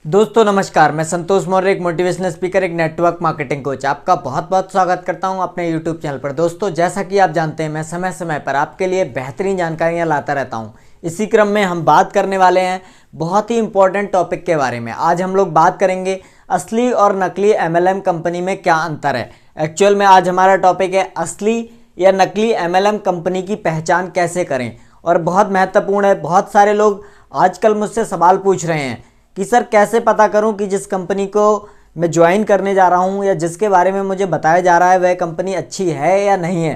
दोस्तों नमस्कार, मैं संतोष मौर्य, एक मोटिवेशनल स्पीकर, एक नेटवर्क मार्केटिंग कोच। आपका बहुत बहुत स्वागत करता हूं अपने यूट्यूब चैनल पर। दोस्तों जैसा कि आप जानते हैं, मैं समय समय पर आपके लिए बेहतरीन जानकारियां लाता रहता हूं। इसी क्रम में हम बात करने वाले हैं बहुत ही इंपॉर्टेंट टॉपिक के बारे में। आज हम लोग बात करेंगे असली और नकली MLM कंपनी में क्या अंतर है। एक्चुअल में आज हमारा टॉपिक है असली या नकली MLM कंपनी की पहचान कैसे करें, और बहुत महत्वपूर्ण है। बहुत सारे लोग आजकल मुझसे सवाल पूछ रहे हैं कि सर कैसे पता करूं कि जिस कंपनी को मैं ज्वाइन करने जा रहा हूं या जिसके बारे में मुझे बताया जा रहा है वह कंपनी अच्छी है या नहीं है।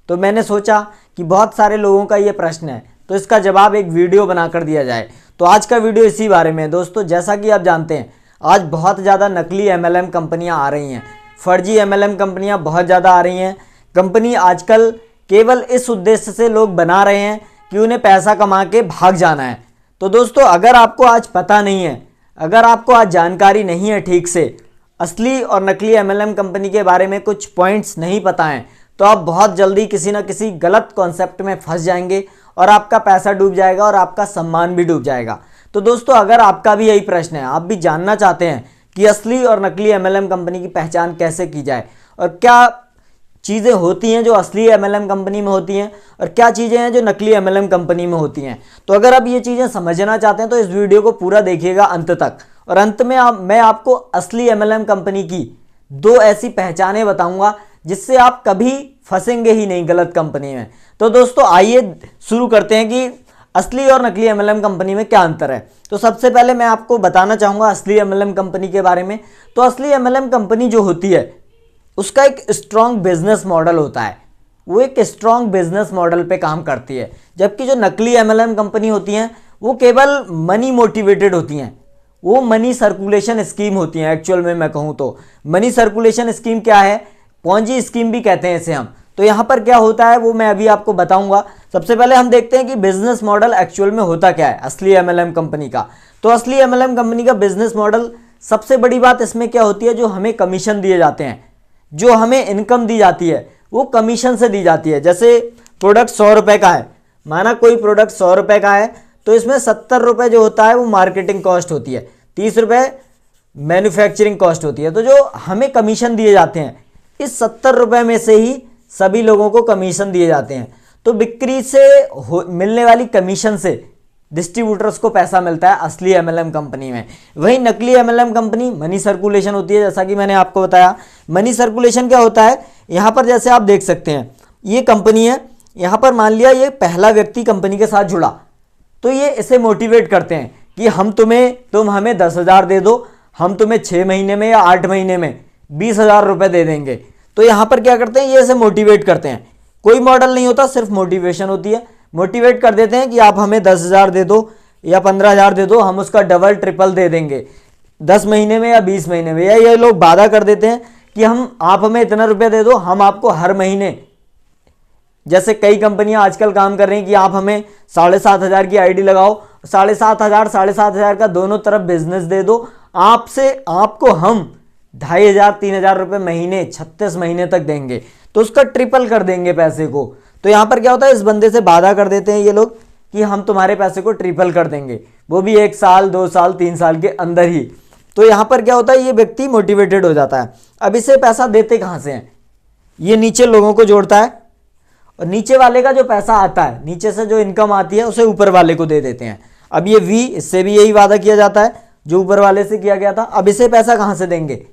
तो मैंने सोचा कि बहुत सारे लोगों का ये प्रश्न है, तो इसका जवाब एक वीडियो बनाकर दिया जाए। तो आज का वीडियो इसी बारे में है। दोस्तों जैसा कि आप जानते हैं, आज बहुत ज़्यादा नकली MLM कंपनियाँ आ रही हैं, फर्जी MLM कंपनियाँ बहुत ज़्यादा आ रही हैं। कंपनी आजकल केवल इस उद्देश्य से लोग बना रहे हैं कि उन्हें पैसा कमा के भाग जाना है। तो दोस्तों अगर आपको आज पता नहीं है, अगर आपको आज जानकारी नहीं है ठीक से असली और नकली MLM कंपनी के बारे में, कुछ पॉइंट्स नहीं पता हैं, तो आप बहुत जल्दी किसी ना किसी गलत कॉन्सेप्ट में फंस जाएंगे और आपका पैसा डूब जाएगा और आपका सम्मान भी डूब जाएगा। तो दोस्तों अगर आपका भी यही प्रश्न है, आप भी जानना चाहते हैं कि असली और नकली MLM कंपनी की पहचान कैसे की जाए और क्या चीज़ें होती हैं जो असली MLM कंपनी में होती हैं और क्या चीज़ें हैं जो नकली MLM कंपनी में होती हैं, तो अगर आप ये चीज़ें समझना चाहते हैं तो इस वीडियो को पूरा देखिएगा अंत तक। और अंत में मैं आपको असली MLM कंपनी की 2 ऐसी पहचानें बताऊंगा जिससे आप कभी फंसेंगे ही नहीं गलत कंपनी में। तो दोस्तों आइए शुरू करते हैं कि असली और नकली MLM कंपनी में क्या अंतर है। तो सबसे पहले मैं आपको बताना चाहूँगा असली MLM कंपनी के बारे में। तो असली MLM कंपनी जो होती है उसका एक स्ट्रॉन्ग बिजनेस मॉडल होता है, वो एक स्ट्रॉन्ग बिजनेस मॉडल पे काम करती है। जबकि जो नकली MLM कंपनी होती हैं वो केवल मनी मोटिवेटेड होती हैं, वो मनी सर्कुलेशन स्कीम होती हैं। एक्चुअल में मैं कहूँ तो मनी सर्कुलेशन स्कीम क्या है, पॉन्जी स्कीम भी कहते हैं इसे हम। तो यहाँ पर क्या होता है वो मैं अभी आपको बताऊँगा। सबसे पहले हम देखते हैं कि बिजनेस मॉडल एक्चुअल में होता क्या है असली MLM कंपनी का। तो असली MLM कंपनी का बिजनेस मॉडल, सबसे बड़ी बात इसमें क्या होती है, जो हमें कमीशन दिए जाते हैं, जो हमें इनकम दी जाती है वो कमीशन से दी जाती है। जैसे प्रोडक्ट 100 रुपये का है, माना कोई प्रोडक्ट 100 रुपये का है, तो इसमें 70 रुपये जो होता है वो मार्केटिंग कॉस्ट होती है, 30 रुपये मैन्युफैक्चरिंग कॉस्ट होती है। तो जो हमें कमीशन दिए जाते हैं, इस 70 रुपये में से ही सभी लोगों को कमीशन दिए जाते हैं। तो बिक्री से मिलने वाली कमीशन से डिस्ट्रीब्यूटर्स को पैसा मिलता है असली MLM कंपनी में। वहीं नकली MLM कंपनी मनी सर्कुलेशन होती है। जैसा कि मैंने आपको बताया, मनी सर्कुलेशन क्या होता है, यहाँ पर जैसे आप देख सकते हैं ये कंपनी है, यहाँ पर मान लिया ये पहला व्यक्ति कंपनी के साथ जुड़ा, तो ये इसे मोटिवेट करते हैं कि तुम हमें 10,000 दे दो, हम तुम्हें 6 महीने में या 8 महीने में 20,000 रुपये दे देंगे। तो यहाँ पर क्या करते हैं, ये इसे मोटिवेट करते हैं। कोई मॉडल नहीं होता, सिर्फ मोटिवेशन होती है। मोटिवेट कर देते हैं कि आप हमें 10,000 दे दो या 15,000 दे दो, हम उसका डबल ट्रिपल दे देंगे 10 महीने में या 20 महीने में। या ये लोग वादा कर देते हैं कि आप हमें इतना रुपया दे दो, हम आपको हर महीने, जैसे कई कंपनियां आजकल काम कर रही हैं कि आप हमें 7,500 की आईडी लगाओ, 7,500 का दोनों तरफ बिजनेस दे दो, आपको हम 2,500-3,000 रुपये महीने 36 महीने तक देंगे, तो उसका ट्रिपल कर देंगे पैसे को। तो यहाँ पर क्या होता है, इस बंदे से वादा कर देते हैं ये लोग कि हम तुम्हारे पैसे को ट्रिपल कर देंगे, वो भी 1 साल 2 साल 3 साल के अंदर ही। तो यहाँ पर क्या होता है, ये व्यक्ति मोटिवेटेड हो जाता है। अब इसे पैसा देते कहाँ से हैं, ये नीचे लोगों को जोड़ता है और नीचे वाले का जो पैसा आता है, नीचे से जो इनकम आती है उसे ऊपर वाले को दे देते हैं। अब ये V, इससे भी यही वादा किया जाता है जो ऊपर वाले से किया गया था। अब इसे पैसा कहाँ से देंगे,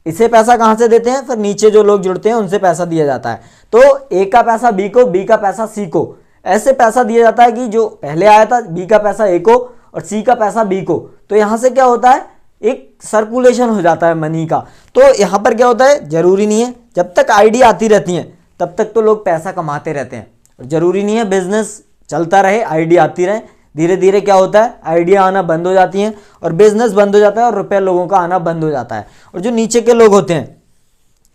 इसे पैसा कहाँ से देते हैं, फिर नीचे जो लोग जुड़ते हैं उनसे पैसा दिया जाता है। तो A का पैसा B को, B का पैसा C को, ऐसे पैसा दिया जाता है कि जो पहले आया था B का पैसा A को और C का पैसा B को। तो यहाँ से क्या होता है, एक सर्कुलेशन हो जाता है मनी का। तो यहाँ पर क्या होता है, जरूरी नहीं है, जब तक आईडी आती रहती है तब तक तो लोग पैसा कमाते रहते हैं। और जरूरी नहीं है बिजनेस चलता रहे, आईडी आती रहे। धीरे धीरे क्या होता है, आइडिया आना बंद हो जाती हैं और बिजनेस बंद हो जाता है और रुपया लोगों का आना बंद हो जाता है। और जो नीचे के लोग होते हैं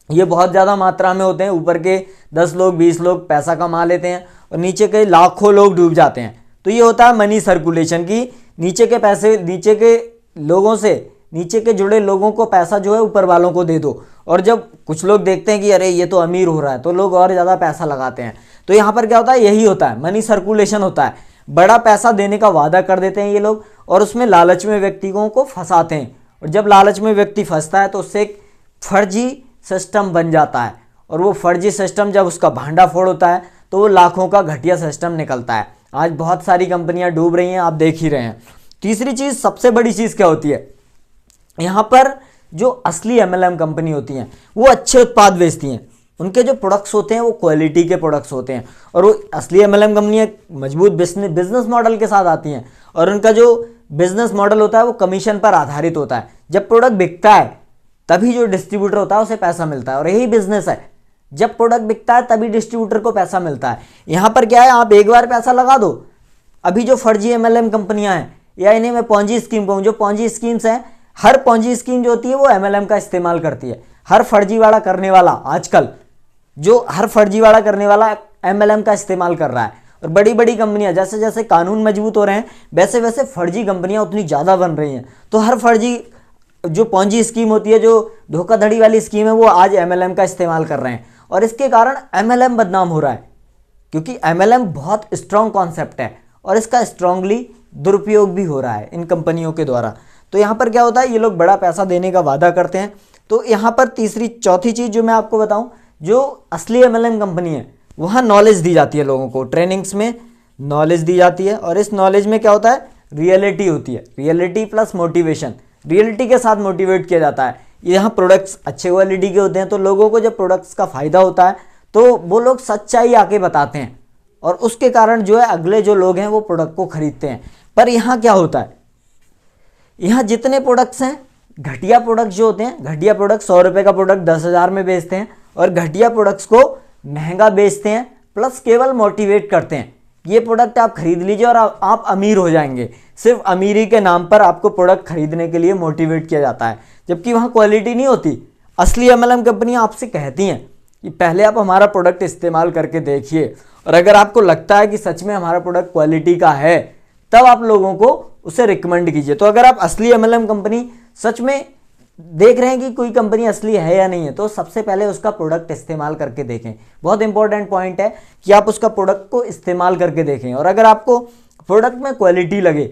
ये बहुत ज़्यादा मात्रा में होते हैं, ऊपर के 10 लोग 20 लोग पैसा कमा लेते हैं और नीचे के लाखों लोग डूब जाते हैं। तो ये होता है मनी सर्कुलेशन की, नीचे के पैसे, नीचे के लोगों से, नीचे के जुड़े लोगों को पैसा जो है ऊपर वालों को दे दो। और जब कुछ लोग देखते हैं कि अरे ये तो अमीर हो रहा है, तो लोग और ज़्यादा पैसा लगाते हैं। तो यहाँ पर क्या होता है, यही होता है, मनी सर्कुलेशन होता है। बड़ा पैसा देने का वादा कर देते हैं ये लोग और उसमें लालच में व्यक्तियों को फंसाते हैं। और जब लालच में व्यक्ति फंसता है तो उससे एक फर्जी सिस्टम बन जाता है और वो फर्जी सिस्टम जब उसका भांडाफोड़ होता है तो वो लाखों का घटिया सिस्टम निकलता है। आज बहुत सारी कंपनियां डूब रही हैं, आप देख ही रहे हैं। तीसरी चीज़, सबसे बड़ी चीज़ क्या होती है, यहाँ पर जो असली एमएलएम कंपनी होती हैं वो अच्छे उत्पाद बेचती हैं, उनके जो प्रोडक्ट्स होते हैं वो क्वालिटी के प्रोडक्ट्स होते हैं और वो असली एमएलएम कंपनियां मजबूत बिजनेस मॉडल के साथ आती हैं और उनका जो बिजनेस मॉडल होता है वो कमीशन पर आधारित होता है। जब प्रोडक्ट बिकता है तभी जो डिस्ट्रीब्यूटर होता है उसे पैसा मिलता है और यही बिजनेस है, जब प्रोडक्ट बिकता है तभी डिस्ट्रीब्यूटर को पैसा मिलता है। यहाँ पर क्या है, आप एक बार पैसा लगा दो। अभी जो फर्जी एमएलएम कंपनियां हैं या इन्हें मैं पॉन्जी स्कीम कहूँ, जो पॉन्जी स्कीम्स हैं, हर पॉन्जी स्कीम जो होती है वो एमएलएम का इस्तेमाल करती है। हर फर्जीवाड़ा करने वाला आजकल जो हर फर्जीवाड़ा करने वाला एमएलएम का इस्तेमाल कर रहा है और बड़ी बड़ी कंपनियां, जैसे जैसे कानून मजबूत हो रहे हैं वैसे वैसे फर्जी कंपनियां उतनी ज़्यादा बन रही हैं। तो हर फर्जी जो पॉन्जी स्कीम होती है, जो धोखाधड़ी वाली स्कीम है, वो आज एमएलएम का इस्तेमाल कर रहे हैं और इसके कारण एमएलएम बदनाम हो रहा है क्योंकि एमएलएम बहुत स्ट्रॉन्ग कॉन्सेप्ट है और इसका स्ट्रांगली दुरुपयोग भी हो रहा है इन कंपनियों के द्वारा। तो यहाँ पर क्या होता है, ये लोग बड़ा पैसा देने का वादा करते हैं। तो यहाँ पर चौथी चीज़ जो मैं आपको बताऊँ, जो असली एमएलएम कंपनी है वहाँ नॉलेज दी जाती है लोगों को, ट्रेनिंग्स में नॉलेज दी जाती है और इस नॉलेज में क्या होता है, रियलिटी होती है, रियलिटी प्लस मोटिवेशन, रियलिटी के साथ मोटिवेट किया जाता है। यहाँ प्रोडक्ट्स अच्छे क्वालिटी के होते हैं तो लोगों को जब प्रोडक्ट्स का फ़ायदा होता है तो वो लोग सच्चाई आके बताते हैं और उसके कारण जो है अगले जो लोग हैं वो प्रोडक्ट को खरीदते हैं। पर यहाँ क्या होता है, यहाँ जितने प्रोडक्ट्स हैं, घटिया प्रोडक्ट्स जो होते हैं, घटिया प्रोडक्ट 100 रुपये का प्रोडक्ट 10,000 में बेचते हैं और घटिया प्रोडक्ट्स को महंगा बेचते हैं, प्लस केवल मोटिवेट करते हैं ये प्रोडक्ट आप खरीद लीजिए और आप अमीर हो जाएंगे। सिर्फ अमीरी के नाम पर आपको प्रोडक्ट खरीदने के लिए मोटिवेट किया जाता है, जबकि वहाँ क्वालिटी नहीं होती। असली एमएलएम कंपनियाँ आपसे कहती हैं कि पहले आप हमारा प्रोडक्ट इस्तेमाल करके देखिए और अगर आपको लगता है कि सच में हमारा प्रोडक्ट क्वालिटी का है तब आप लोगों को उसे रिकमेंड कीजिए। तो अगर आप असली एमएलएम कंपनी सच में देख रहे हैं कि कोई कंपनी असली है या नहीं है तो सबसे पहले उसका प्रोडक्ट इस्तेमाल करके देखें। बहुत इंपॉर्टेंट पॉइंट है कि आप उसका प्रोडक्ट को इस्तेमाल करके देखें और अगर आपको प्रोडक्ट में क्वालिटी लगे,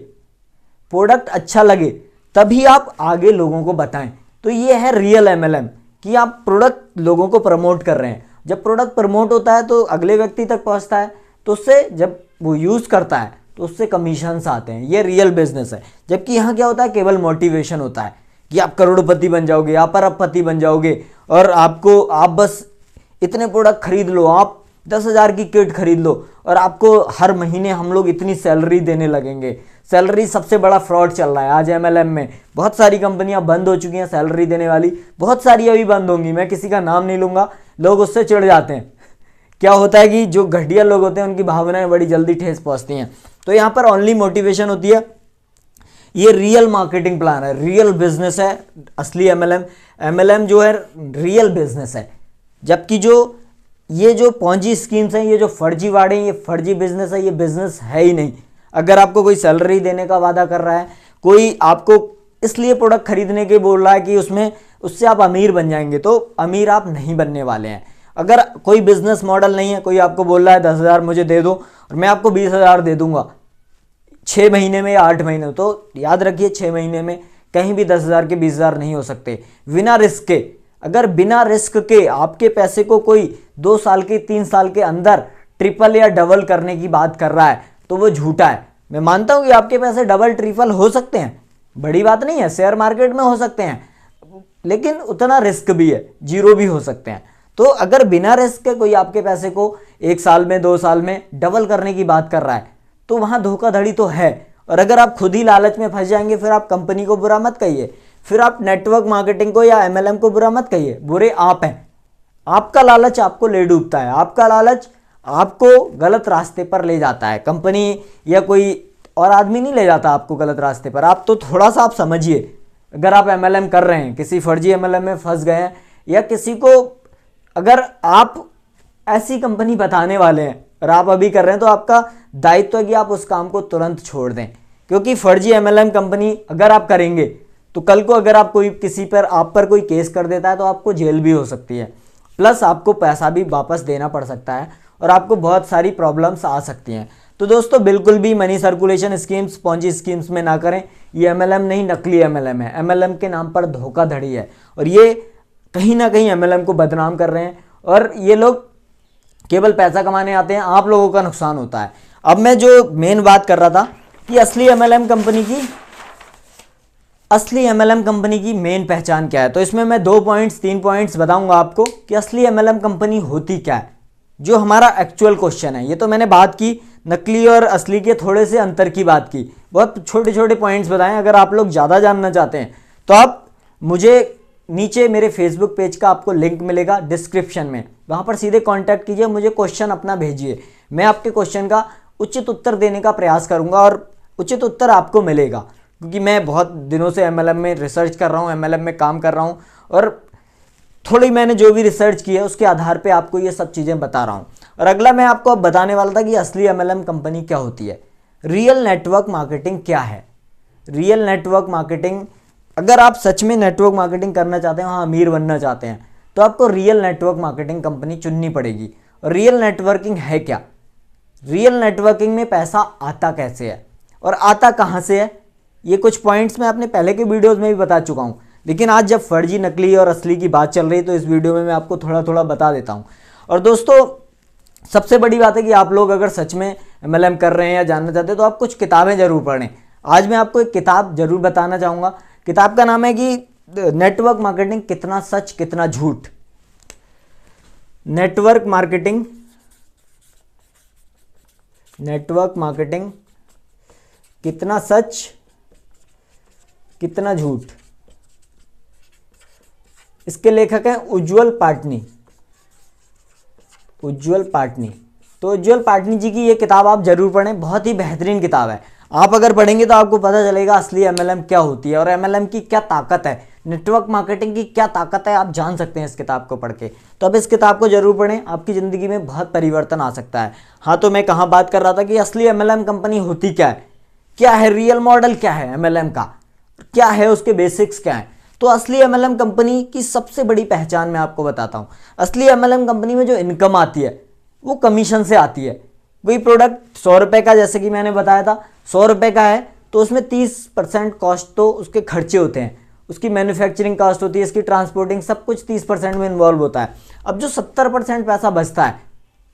प्रोडक्ट अच्छा लगे, तभी आप आगे लोगों को बताएं। तो ये है रियल एमएलएम कि आप प्रोडक्ट लोगों को प्रमोट कर रहे हैं। जब प्रोडक्ट प्रमोट होता है तो अगले व्यक्ति तक पहुंचता है तो उससे जब वो यूज़ करता है तो उससे कमीशंस आते हैं। ये रियल बिजनेस है। जबकि यहाँ क्या होता है, केवल मोटिवेशन होता है कि आप करोड़पति बन जाओगे, आप अरबपति बन जाओगे और आप बस इतने प्रोडक्ट खरीद लो, आप 10,000 की किट खरीद लो और आपको हर महीने हम लोग इतनी सैलरी देने लगेंगे। सैलरी सबसे बड़ा फ्रॉड चल रहा है आज एमएलएम में। बहुत सारी कंपनियां बंद हो चुकी हैं सैलरी देने वाली, बहुत सारी अभी बंद होंगी, मैं किसी का नाम नहीं लूँगा, लोग उससे चिढ़ जाते हैं। क्या होता है कि जो घटिया लोग होते हैं उनकी भावनाएं बड़ी जल्दी ठेस पहुँचती हैं। तो यहाँ पर ओनली मोटिवेशन होती है। ये रियल मार्केटिंग प्लान है, रियल बिजनेस है असली एमएलएम जो है रियल बिजनेस है। जबकि ये जो पॉन्जी स्कीम्स हैं, ये जो फर्जीवाड़े हैं, ये फर्जी बिजनेस है, ये बिजनेस है ही नहीं। अगर आपको कोई सैलरी देने का वादा कर रहा है, कोई आपको इसलिए प्रोडक्ट खरीदने के बोल रहा है कि उससे आप अमीर बन जाएंगे, तो अमीर आप नहीं बनने वाले हैं। अगर कोई बिजनेस मॉडल नहीं है, कोई आपको बोल रहा है 10,000 मुझे दे दो और मैं आपको 20,000 दे दूंगा 6 महीने में या 8 महीने में, तो याद रखिए 6 महीने में कहीं भी 10,000 के 20,000 नहीं हो सकते बिना रिस्क के। अगर बिना रिस्क के आपके पैसे को कोई 2 साल के 3 साल के अंदर ट्रिपल या डबल करने की बात कर रहा है तो वो झूठा है। मैं मानता हूं कि आपके पैसे डबल ट्रिपल हो सकते हैं, बड़ी बात नहीं है, शेयर मार्केट में हो सकते हैं, लेकिन उतना रिस्क भी है, जीरो भी हो सकते हैं। तो अगर बिना रिस्क के कोई आपके पैसे को 1 साल में 2 साल में डबल करने की बात कर रहा है तो वहाँ धोखाधड़ी तो है। और अगर आप खुद ही लालच में फंस जाएंगे फिर आप कंपनी को बुरा मत कहिए, फिर आप नेटवर्क मार्केटिंग को या एमएलएम को बुरा मत कहिए, बुरे आप हैं। आपका लालच आपको ले डूबता है, आपका लालच आपको गलत रास्ते पर ले जाता है। कंपनी या कोई और आदमी नहीं ले जाता आपको गलत रास्ते पर। आप तो थोड़ा सा आप समझिए, अगर आप एमएलएम कर रहे हैं, किसी फर्जी एमएलएम में फंस गए हैं या किसी को अगर आप ऐसी कंपनी बताने वाले हैं और आप अभी कर रहे हैं तो आपका दायित्व है कि आप उस काम को तुरंत छोड़ दें। क्योंकि फर्जी एमएलएम कंपनी अगर आप करेंगे तो कल को अगर आप आप पर कोई केस कर देता है तो आपको जेल भी हो सकती है, प्लस आपको पैसा भी वापस देना पड़ सकता है और आपको बहुत सारी प्रॉब्लम्स आ सकती हैं। तो दोस्तों बिल्कुल भी money circulation schemes, Ponzi schemes में ना करें। ये एमएलएम नहीं, नकली एमएलएम है। एमएलएम के नाम पर धोखाधड़ी है और ये कहीं ना कहीं एमएलएम को बदनाम कर रहे हैं और ये लोग केवल पैसा कमाने आते हैं, आप लोगों का नुकसान होता है। अब मैं जो मेन बात कर रहा था कि असली एमएलएम कंपनी की मेन पहचान क्या है, तो इसमें मैं 3 पॉइंट्स बताऊंगा आपको कि असली एमएलएम कंपनी होती क्या है, जो हमारा एक्चुअल क्वेश्चन है। ये तो मैंने बात की नकली और असली के थोड़े से अंतर की बात की, बहुत छोटे छोटे पॉइंट्स बताएं। अगर आप लोग ज़्यादा जानना चाहते हैं तो आप मुझे नीचे मेरे फेसबुक पेज का आपको लिंक मिलेगा डिस्क्रिप्शन में, वहाँ पर सीधे कांटेक्ट कीजिए, मुझे क्वेश्चन अपना भेजिए। मैं आपके क्वेश्चन का उचित उत्तर देने का प्रयास करूँगा और उचित उत्तर आपको मिलेगा, क्योंकि मैं बहुत दिनों से एमएलएम में रिसर्च कर रहा हूँ, एमएलएम में काम कर रहा हूँ और थोड़ी मैंने जो भी रिसर्च की है उसके आधार पे आपको ये सब चीज़ें बता रहा हूँ। और अगला मैं आपको अब बताने वाला था कि असली एमएलएम कंपनी क्या होती है। रियल नेटवर्क मार्केटिंग क्या है? रियल नेटवर्क मार्केटिंग, अगर आप सच में नेटवर्क मार्केटिंग करना चाहते हैं, वहाँ अमीर बनना चाहते हैं, तो आपको रियल नेटवर्क मार्केटिंग कंपनी चुननी पड़ेगी। और रियल नेटवर्किंग है क्या? रियल नेटवर्किंग में पैसा आता कैसे है और आता कहाँ से है, ये कुछ पॉइंट्स मैं अपने पहले के वीडियोज़ में भी बता चुका हूँ, लेकिन आज जब फर्जी, नकली और असली की बात चल रही है तो इस वीडियो में मैं आपको थोड़ा थोड़ा बता देता हूँ। और दोस्तों सबसे बड़ी बात है कि आप लोग अगर सच में एमएलएम कर रहे हैं या जानना चाहते हैं तो आप कुछ किताबें ज़रूर पढ़ें। आज मैं आपको एक किताब ज़रूर बताना चाहूँगा। किताब का नाम है कि नेटवर्क मार्केटिंग कितना सच कितना झूठ। नेटवर्क मार्केटिंग कितना सच कितना झूठ। इसके लेखक हैं उज्ज्वल पाटनी। तो उज्ज्वल पाटनी जी की ये किताब आप जरूर पढ़ें, बहुत ही बेहतरीन किताब है। आप अगर पढ़ेंगे तो आपको पता चलेगा असली एमएलएम क्या होती है और एमएलएम की क्या ताकत है, नेटवर्क मार्केटिंग की क्या ताकत है, आप जान सकते हैं इस किताब को पढ़ के। तो अब इस किताब को जरूर पढ़ें, आपकी ज़िंदगी में बहुत परिवर्तन आ सकता है। हाँ, तो मैं कहाँ बात कर रहा था कि असली एमएलएम कंपनी होती क्या है, रियल मॉडल क्या है एमएलएम का, क्या है उसके बेसिक्स क्या है। तो असली एमएलएम कंपनी की सबसे बड़ी पहचान मैं आपको बताता हूँ। असली एमएलएम कंपनी में जो इनकम आती है वो कमीशन से आती है। कोई प्रोडक्ट 100 रुपये का, जैसे कि मैंने बताया था 100 रुपये का है, तो उसमें 30% कॉस्ट तो उसके खर्चे होते हैं, उसकी मैन्युफैक्चरिंग कॉस्ट होती है, इसकी ट्रांसपोर्टिंग, सब कुछ 30% में इन्वॉल्व होता है। अब जो 70% पैसा बचता है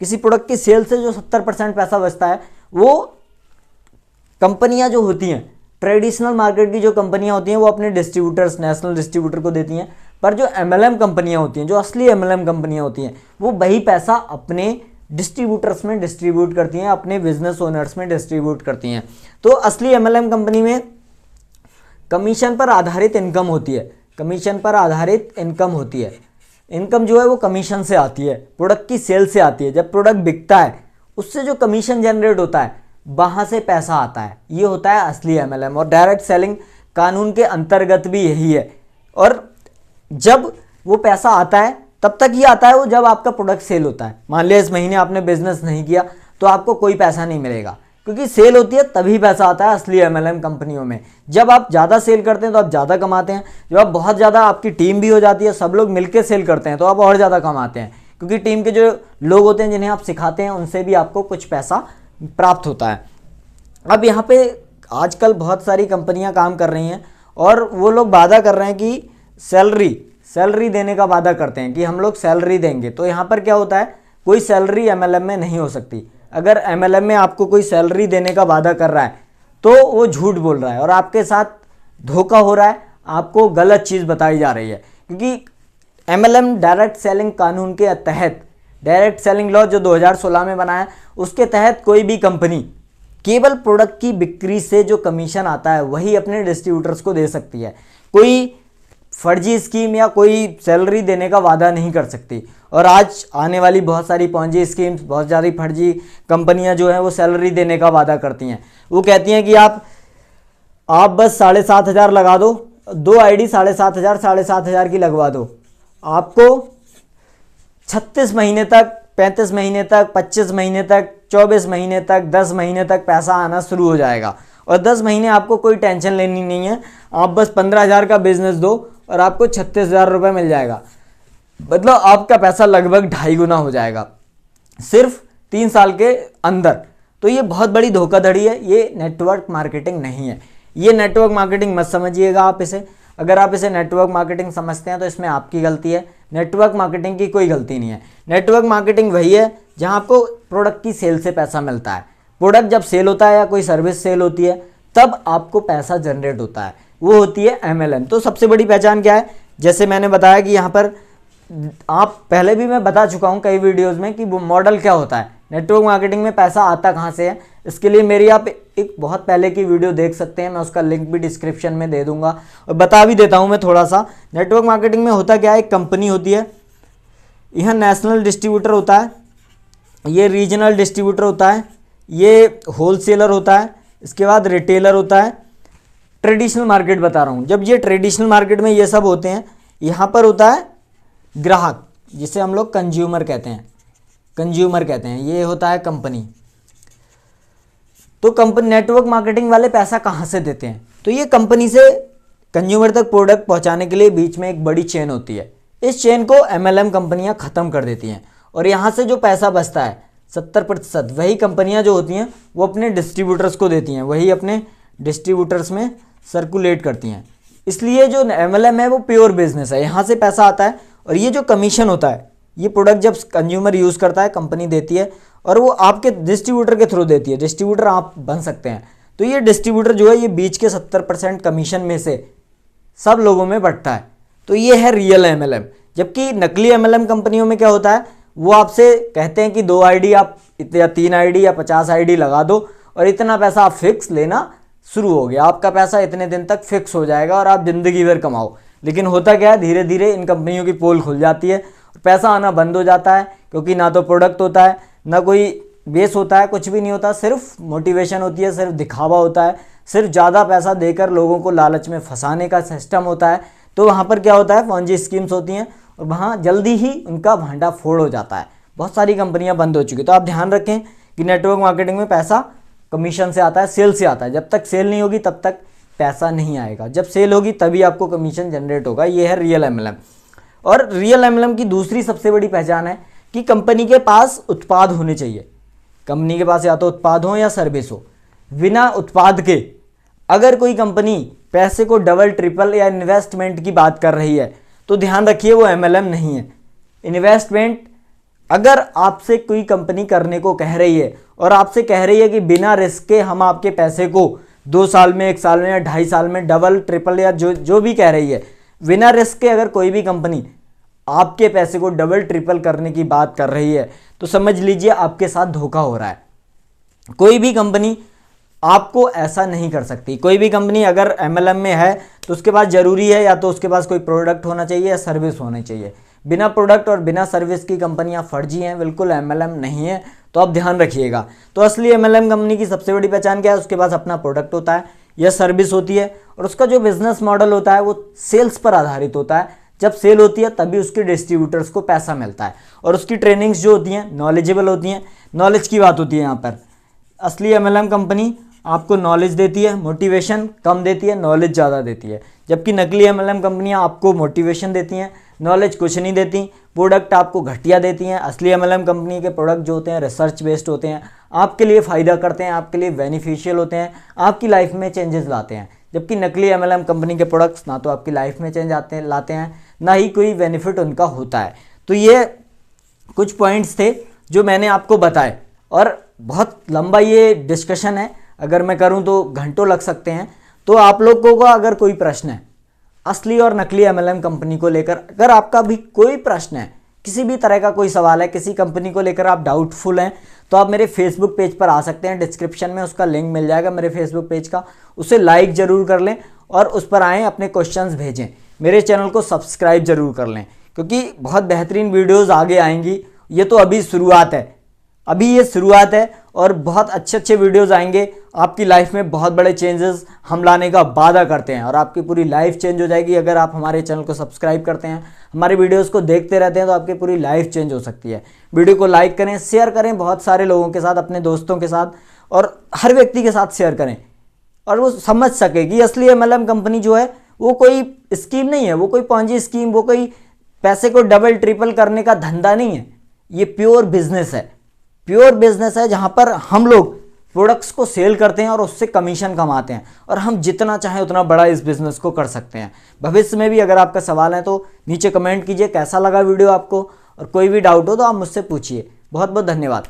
किसी प्रोडक्ट की सेल से, जो 70% पैसा बचता है, वो कंपनियां जो होती हैं, ट्रेडिशनल मार्केट की जो कंपनियां होती हैं, वो अपने डिस्ट्रीब्यूटर्स, नेशनल डिस्ट्रीब्यूटर को देती हैं। पर जो एमएलएम कंपनियां होती हैं, जो असली एमएलएम कंपनियां होती हैं, वो वही पैसा अपने डिस्ट्रीब्यूटर्स में डिस्ट्रीब्यूट करती हैं, अपने बिजनेस ओनर्स में डिस्ट्रीब्यूट करती हैं। तो असली एमएलएम कंपनी में कमीशन पर आधारित इनकम होती है। इनकम जो है वो कमीशन से आती है, प्रोडक्ट की सेल से आती है। जब प्रोडक्ट बिकता है उससे जो कमीशन जनरेट होता है, वहाँ से पैसा आता है। ये होता है असली एमएलएम। और डायरेक्ट सेलिंग कानून के अंतर्गत भी यही है। और जब वो पैसा आता है तब तक ही आता है वो जब आपका प्रोडक्ट सेल होता है। मान लिया इस महीने आपने बिजनेस नहीं किया तो आपको कोई पैसा नहीं मिलेगा, क्योंकि सेल होती है तभी पैसा आता है असली एमएलएम कंपनियों में। जब आप ज़्यादा सेल करते हैं तो आप ज़्यादा कमाते हैं। जब आप बहुत ज़्यादा, आपकी टीम भी हो जाती है, सब लोग मिलकर सेल करते हैं, तो आप और ज़्यादा कमाते हैं, क्योंकि टीम के जो लोग होते हैं जिन्हें आप सिखाते हैं उनसे भी आपको कुछ पैसा प्राप्त होता है। अब यहाँ पे आजकल बहुत सारी कंपनियाँ काम कर रही हैं और वो लोग वादा कर रहे हैं कि सैलरी देने का वादा करते हैं कि हम लोग सैलरी देंगे। तो यहाँ पर क्या होता है, कोई सैलरी एमएलएम में नहीं हो सकती। अगर एमएलएम में आपको कोई सैलरी देने का वादा कर रहा है तो वो झूठ बोल रहा है और आपके साथ धोखा हो रहा है, आपको गलत चीज़ बताई जा रही है। क्योंकि एमएलएम डायरेक्ट सेलिंग कानून के तहत, डायरेक्ट सेलिंग लॉ जो 2016 में बना है, उसके तहत कोई भी कंपनी केवल प्रोडक्ट की बिक्री से जो कमीशन आता है वही अपने डिस्ट्रीब्यूटर्स को दे सकती है। कोई फर्जी स्कीम या कोई सैलरी देने का वादा नहीं कर सकती। और आज आने वाली बहुत सारी पॉन्जी स्कीम्स, बहुत सारी फर्जी कंपनियां जो हैं वो सैलरी देने का वादा करती हैं। वो कहती हैं कि आप बस 7,500 लगा दो, 2 आईडी 7,500 की लगवा दो, आपको 36 महीने तक, 35 महीने तक, 25 महीने तक, 24 महीने तक, 10 महीने तक पैसा आना शुरू हो जाएगा। और 10 महीने आपको कोई टेंशन लेनी नहीं है, आप बस 15,000 का बिजनेस दो और आपको 36,000 रुपये मिल जाएगा। मतलब आपका पैसा लगभग 2.5 गुना हो जाएगा सिर्फ 3 साल के अंदर। तो ये बहुत बड़ी धोखाधड़ी है, ये नेटवर्क मार्केटिंग नहीं है। ये नेटवर्क मार्केटिंग मत समझिएगा आप इसे। अगर आप इसे नेटवर्क मार्केटिंग समझते हैं तो इसमें आपकी गलती है। नेटवर्क मार्केटिंग की कोई गलती नहीं है। नेटवर्क मार्केटिंग वही है जहां आपको प्रोडक्ट की सेल से पैसा मिलता है। प्रोडक्ट जब सेल होता है या कोई सर्विस सेल होती है तब आपको पैसा जनरेट होता है, वो होती है MLM। तो सबसे बड़ी पहचान क्या है, जैसे मैंने बताया कि यहाँ पर आप पहले भी मैं बता चुका हूँ कई वीडियोस में कि वो मॉडल क्या होता है, नेटवर्क मार्केटिंग में पैसा आता कहाँ से है। इसके लिए मेरी आप एक बहुत पहले की वीडियो देख सकते हैं, मैं उसका लिंक भी डिस्क्रिप्शन में दे दूंगा और बता भी देता हूँ मैं थोड़ा सा। नेटवर्क मार्केटिंग में होता क्या है, एक कंपनी होती है, यह नेशनल डिस्ट्रीब्यूटर होता है, ये रीजनल डिस्ट्रीब्यूटर होता है, ये होलसेलर होता है, इसके बाद रिटेलर होता है। ट्रेडिशनल मार्केट बता रहा हूँ, जब ये ट्रेडिशनल मार्केट में ये सब होते हैं, यहाँ पर होता है ग्राहक, जिसे हम लोग कंज्यूमर कहते हैं, ये होता है कंपनी। तो कंपनी नेटवर्क मार्केटिंग वाले पैसा कहाँ से देते हैं, तो ये कंपनी से कंज्यूमर तक प्रोडक्ट पहुँचाने के लिए बीच में एक बड़ी चेन होती है। इस चेन को MLM कंपनियाँ ख़त्म कर देती हैं और यहाँ से जो पैसा बचता है 70% वही कंपनियाँ जो होती हैं वो अपने डिस्ट्रीब्यूटर्स को देती हैं, वही अपने डिस्ट्रीब्यूटर्स में सर्कुलेट करती हैं। इसलिए जो MLM है वो प्योर बिजनेस है, यहाँ से पैसा आता है। और ये जो कमीशन होता है, ये प्रोडक्ट जब कंज्यूमर यूज़ करता है कंपनी देती है और वो आपके डिस्ट्रीब्यूटर के थ्रू देती है, डिस्ट्रीब्यूटर आप बन सकते हैं। तो ये डिस्ट्रीब्यूटर जो है ये बीच के 70% कमीशन में से सब लोगों में बंटता है। तो ये है रियल MLM। जबकि नकली MLM कंपनियों में क्या होता है, वो आपसे कहते हैं कि 2 ID आप या 3 ID या 50 ID लगा दो और इतना पैसा आप फिक्स लेना शुरू हो गया, आपका पैसा इतने दिन तक फिक्स हो जाएगा और आप ज़िंदगी भर कमाओ। लेकिन होता क्या है, धीरे धीरे इन कंपनियों की पोल खुल जाती है, पैसा आना बंद हो जाता है, क्योंकि ना तो प्रोडक्ट होता है, ना कोई बेस होता है, कुछ भी नहीं होता, सिर्फ मोटिवेशन होती है, सिर्फ दिखावा होता है, सिर्फ ज़्यादा पैसा देकर लोगों को लालच में फंसाने का सिस्टम होता है। तो वहाँ पर क्या होता है, फॉन्जी स्कीम्स होती हैं और वहाँ जल्दी ही उनका भांडा फोड़ हो जाता है। बहुत सारी कंपनियाँ बंद हो चुकी। तो आप ध्यान रखें कि नेटवर्क मार्केटिंग में पैसा कमीशन से आता है, सेल से आता है। जब तक सेल नहीं होगी तब तक पैसा नहीं आएगा, जब सेल होगी तभी आपको कमीशन जनरेट होगा। ये है रियल MLM। और रियल MLM की दूसरी सबसे बड़ी पहचान है कि कंपनी के पास उत्पाद होने चाहिए। कंपनी के पास या तो उत्पाद हो या सर्विस हो। बिना उत्पाद के अगर कोई कंपनी पैसे को डबल ट्रिपल या इन्वेस्टमेंट की बात कर रही है तो ध्यान रखिए वो MLM नहीं है। इन्वेस्टमेंट अगर आपसे कोई कंपनी करने को कह रही है और आपसे कह रही है कि बिना रिस्क के हम आपके पैसे को 2 साल में, 1 साल में या 2.5 साल में डबल ट्रिपल या जो भी कह रही है, बिना रिस्क के अगर कोई भी कंपनी आपके पैसे को डबल ट्रिपल करने की बात कर रही है तो समझ लीजिए आपके साथ धोखा हो रहा है। कोई भी कंपनी आपको ऐसा नहीं कर सकती। कोई भी कंपनी अगर MLM में है तो उसके पास ज़रूरी है या तो उसके पास कोई प्रोडक्ट होना चाहिए या सर्विस होनी चाहिए। बिना प्रोडक्ट और बिना सर्विस की कंपनियां फर्जी हैं, बिल्कुल MLM नहीं है। तो आप ध्यान रखिएगा। तो असली MLM कंपनी की सबसे बड़ी पहचान क्या है, उसके पास अपना प्रोडक्ट होता है या सर्विस होती है और उसका जो बिजनेस मॉडल होता है वो सेल्स पर आधारित होता है। जब सेल होती है तभी उसके डिस्ट्रीब्यूटर्स को पैसा मिलता है और उसकी ट्रेनिंग्स जो होती हैं नॉलेजेबल होती हैं। नॉलेज की बात होती है यहाँ पर। असली MLM कंपनी आपको नॉलेज देती है, मोटिवेशन कम देती है, नॉलेज ज़्यादा देती है। जबकि नकली MLM कंपनियां आपको मोटिवेशन देती हैं, नॉलेज कुछ नहीं देती, प्रोडक्ट आपको घटिया देती हैं। असली MLM कंपनी के प्रोडक्ट जो होते हैं रिसर्च बेस्ड होते हैं, आपके लिए फ़ायदा करते हैं, आपके लिए बेनिफिशियल होते हैं, आपकी लाइफ में चेंजेस लाते हैं। जबकि नकली MLM कंपनी के प्रोडक्ट्स ना तो आपकी लाइफ में चेंज लाते हैं, ना ही कोई बेनिफिट उनका होता है। तो ये कुछ पॉइंट्स थे जो मैंने आपको बताए और बहुत लंबा ये डिस्कशन है, अगर मैं करूं तो घंटों लग सकते हैं। तो आप लोगों को अगर कोई प्रश्न है असली और नकली MLM कंपनी को लेकर, अगर आपका भी कोई प्रश्न है, किसी भी तरह का कोई सवाल है, किसी कंपनी को लेकर आप डाउटफुल हैं, तो आप मेरे फेसबुक पेज पर आ सकते हैं। डिस्क्रिप्शन में उसका लिंक मिल जाएगा मेरे फेसबुक पेज का, उसे लाइक ज़रूर कर लें और उस पर आएँ, अपने क्वेश्चंस भेजें। मेरे चैनल को सब्सक्राइब ज़रूर कर लें क्योंकि बहुत बेहतरीन वीडियोज़ आगे आएंगी। ये तो अभी शुरुआत है, अभी ये शुरुआत है और बहुत अच्छे अच्छे वीडियोस आएंगे। आपकी लाइफ में बहुत बड़े चेंजेस हम लाने का वादा करते हैं और आपकी पूरी लाइफ चेंज हो जाएगी अगर आप हमारे चैनल को सब्सक्राइब करते हैं, हमारे वीडियोस को देखते रहते हैं, तो आपकी पूरी लाइफ चेंज हो सकती है। वीडियो को लाइक करें, शेयर करें बहुत सारे लोगों के साथ, अपने दोस्तों के साथ और हर व्यक्ति के साथ शेयर करें और वो समझ सके कि असली MLM कंपनी जो है वो कोई स्कीम नहीं है, वो कोई पॉन्जी स्कीम, वो कोई पैसे को डबल ट्रिपल करने का धंधा नहीं है। ये प्योर बिजनेस है, प्योर बिजनेस है जहां पर हम लोग प्रोडक्ट्स को सेल करते हैं और उससे कमीशन कमाते हैं, और हम जितना चाहें उतना बड़ा इस बिज़नेस को कर सकते हैं। भविष्य में भी अगर आपका सवाल है तो नीचे कमेंट कीजिए कैसा लगा वीडियो आपको, और कोई भी डाउट हो तो आप मुझसे पूछिए। बहुत बहुत धन्यवाद।